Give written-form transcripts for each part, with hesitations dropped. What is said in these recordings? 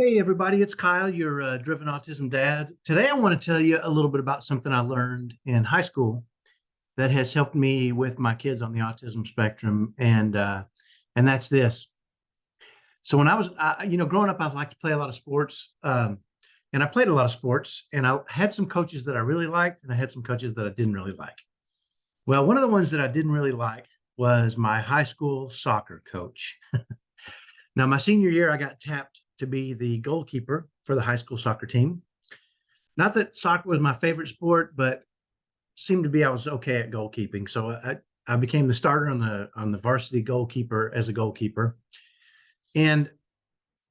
Hey everybody, it's Kyle, your driven autism dad. Today I want to tell you a little bit about something I learned in high school that has helped me with my kids on the autism spectrum, and that's this. So when growing up, I liked to play a lot of sports, and I played a lot of sports, and I had some coaches that I really liked, and I had some coaches that I didn't really like. Well, one of the ones that I didn't really like was my high school soccer coach. Now, my senior year, I got tapped to be the goalkeeper for the high school soccer team. Not that soccer was my favorite sport, but seemed to be I was okay at goalkeeping. So I became the starter on the varsity goalkeeper as a goalkeeper. And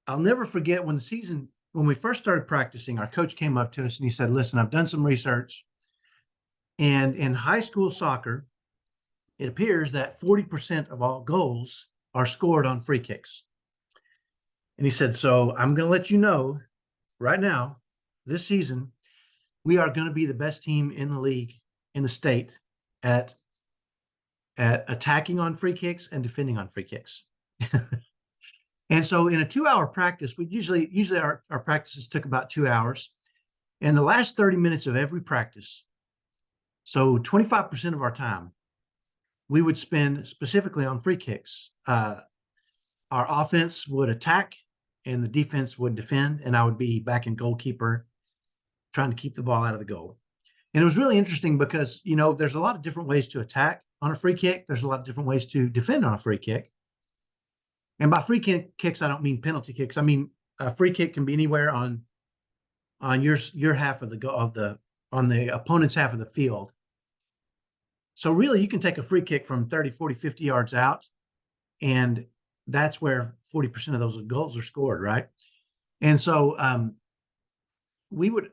I'll never forget when we first started practicing, our coach came up to us and he said, "Listen, I've done some research, and in high school soccer, it appears that 40% of all goals are scored on free kicks." And he said, "So I'm going to let you know right now, this season, we are going to be the best team in the league, in the state, at attacking on free kicks and defending on free kicks." And so in a 2-hour practice, we usually our practices took about 2 hours. And the last 30 minutes of every practice, so 25% of our time, we would spend specifically on free kicks. Our offense would attack and the defense would defend, and I would be back in goalkeeper trying to keep the ball out of the goal. And it was really interesting because, there's a lot of different ways to attack on a free kick. There's a lot of different ways to defend on a free kick. And by free kicks, I don't mean penalty kicks. I mean, a free kick can be anywhere on your half of on the opponent's half of the field. So really, you can take a free kick from 30, 40, 50 yards out, and that's where 40% of those goals are scored, right? And so we would,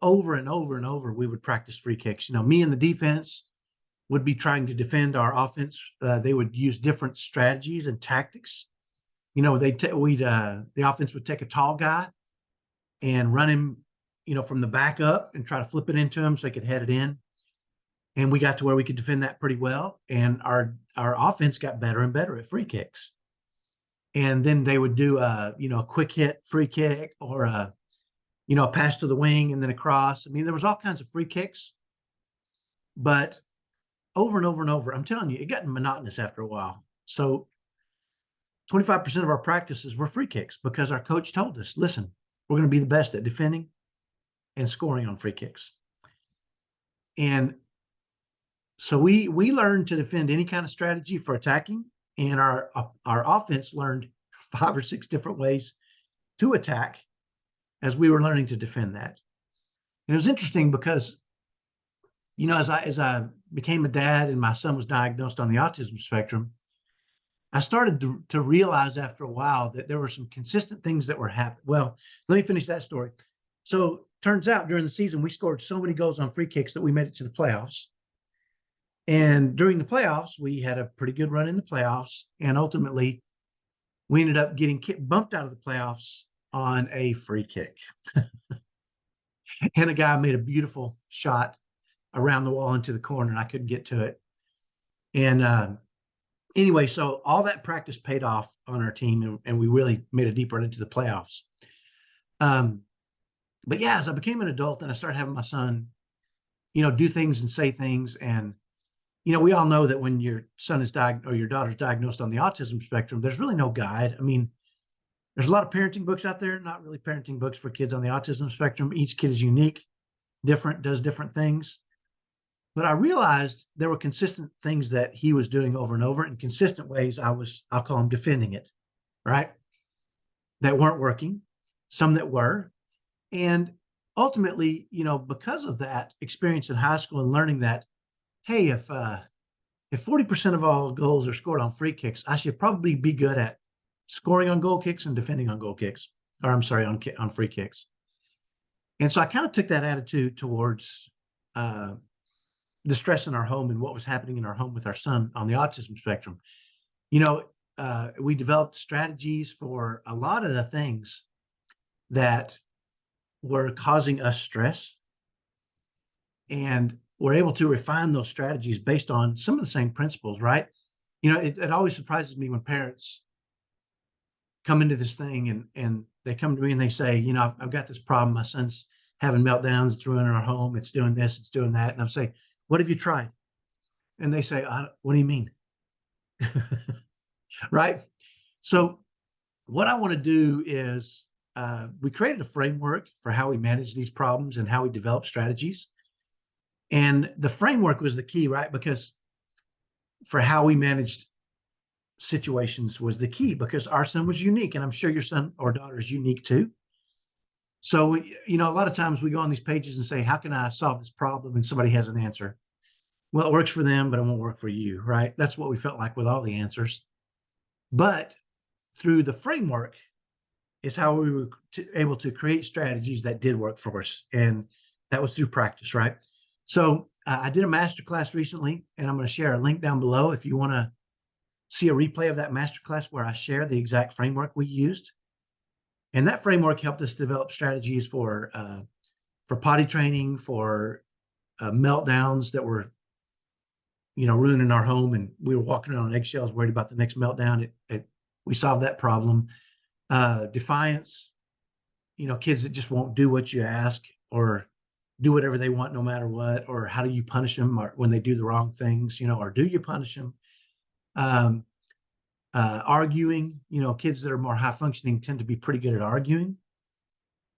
over and over and over, we would practice free kicks. Me and the defense would be trying to defend our offense. They would use different strategies and tactics. The offense would take a tall guy and run him, from the back up and try to flip it into him so he could head it in. And we got to where we could defend that pretty well. And our offense got better and better at free kicks. And then they would do a quick hit free kick, or a pass to the wing and then across. There was all kinds of free kicks, but over and over and over, I'm telling you, it got monotonous after a while. So 25% of our practices were free kicks because our coach told us, "Listen, we're going to be the best at defending and scoring on free kicks." And so we learned to defend any kind of strategy for attacking, and our offense learned 5 or 6 different ways to attack as we were learning to defend that. And it was interesting because, as I became a dad and my son was diagnosed on the autism spectrum, I started to realize after a while that there were some consistent things that were happening. Well, let me finish that story. So turns out during the season, we scored so many goals on free kicks that we made it to the playoffs. And during the playoffs, we had a pretty good run in the playoffs. And ultimately, we ended up getting bumped out of the playoffs on a free kick. And a guy made a beautiful shot around the wall into the corner, and I couldn't get to it. And anyway, so all that practice paid off on our team, and we really made a deep run into the playoffs. But yeah, as I became an adult and I started having my son, do things and say things. And, we all know that when your son is or your daughter's diagnosed on the autism spectrum, there's really no guide. There's a lot of parenting books out there, not really parenting books for kids on the autism spectrum. Each kid is unique, different, does different things. But I realized there were consistent things that he was doing over and over, in consistent ways I'll call them defending it, right? That weren't working, some that were. And ultimately, because of that experience in high school and learning that, hey, if 40% of all goals are scored on free kicks, I should probably be good at scoring on goal kicks and defending on goal kicks, or I'm sorry, on free kicks. And so I kind of took that attitude towards the stress in our home and what was happening in our home with our son on the autism spectrum. We developed strategies for a lot of the things that were causing us stress, and we're able to refine those strategies based on some of the same principles, right? It always surprises me when parents come into this thing and they come to me and they say, you know, I've got this problem. My son's having meltdowns. It's ruining our home. It's doing this. It's doing that. And I'm saying, what have you tried? And they say, what do you mean? Right. So what I want to do is we created a framework for how we manage these problems and how we develop strategies. And the framework was the key, right? Because for how we managed situations was the key, because our son was unique. And I'm sure your son or daughter is unique too. So, you know, a lot of times we go on these pages and say, how can I solve this problem? And somebody has an answer. Well, it works for them, but it won't work for you, right? That's what we felt like with all the answers. But through the framework is how we were able to create strategies that did work for us. And that was through practice, right? So I did a masterclass recently, and I'm going to share a link down below if you want to see a replay of that masterclass where I share the exact framework we used. And that framework helped us develop strategies for potty training, for meltdowns that were, you know, ruining our home, and we were walking around on eggshells, worried about the next meltdown. We solved that problem. Defiance, you know, kids that just won't do what you ask or do whatever they want no matter what, or how do you punish them or when they do the wrong things, you know, or do you punish them? Arguing, you know, kids that are more high functioning tend to be pretty good at arguing,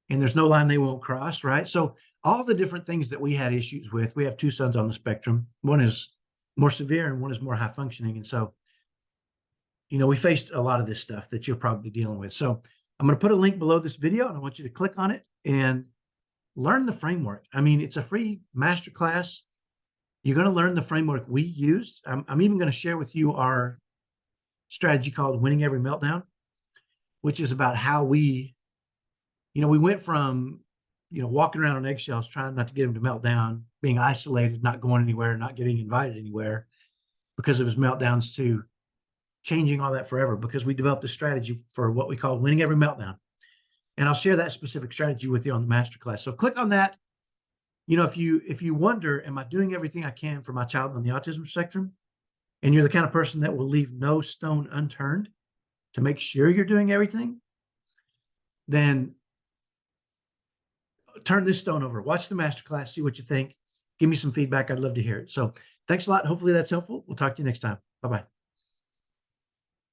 and there's no line they won't cross, right? So all the different things that we had issues with, we have two sons on the spectrum. One is more severe and one is more high functioning. And so, you know, we faced a lot of this stuff that you're probably dealing with. So I'm going to put a link below this video, and I want you to click on it and learn the framework. I mean, it's a free masterclass. You're going to learn the framework we used. I'm even going to share with you our strategy called Winning Every Meltdown, which is about how we, you know, we went from, you know, walking around on eggshells, trying not to get him to melt down, being isolated, not going anywhere, not getting invited anywhere because of his meltdowns, to changing all that forever because we developed a strategy for what we call Winning Every Meltdown. And I'll share that specific strategy with you on the masterclass. So click on that. You know, if you wonder, am I doing everything I can for my child on the autism spectrum? And you're the kind of person that will leave no stone unturned to make sure you're doing everything, then turn this stone over. Watch the masterclass, see what you think. Give me some feedback. I'd love to hear it. So thanks a lot. Hopefully that's helpful. We'll talk to you next time. Bye-bye.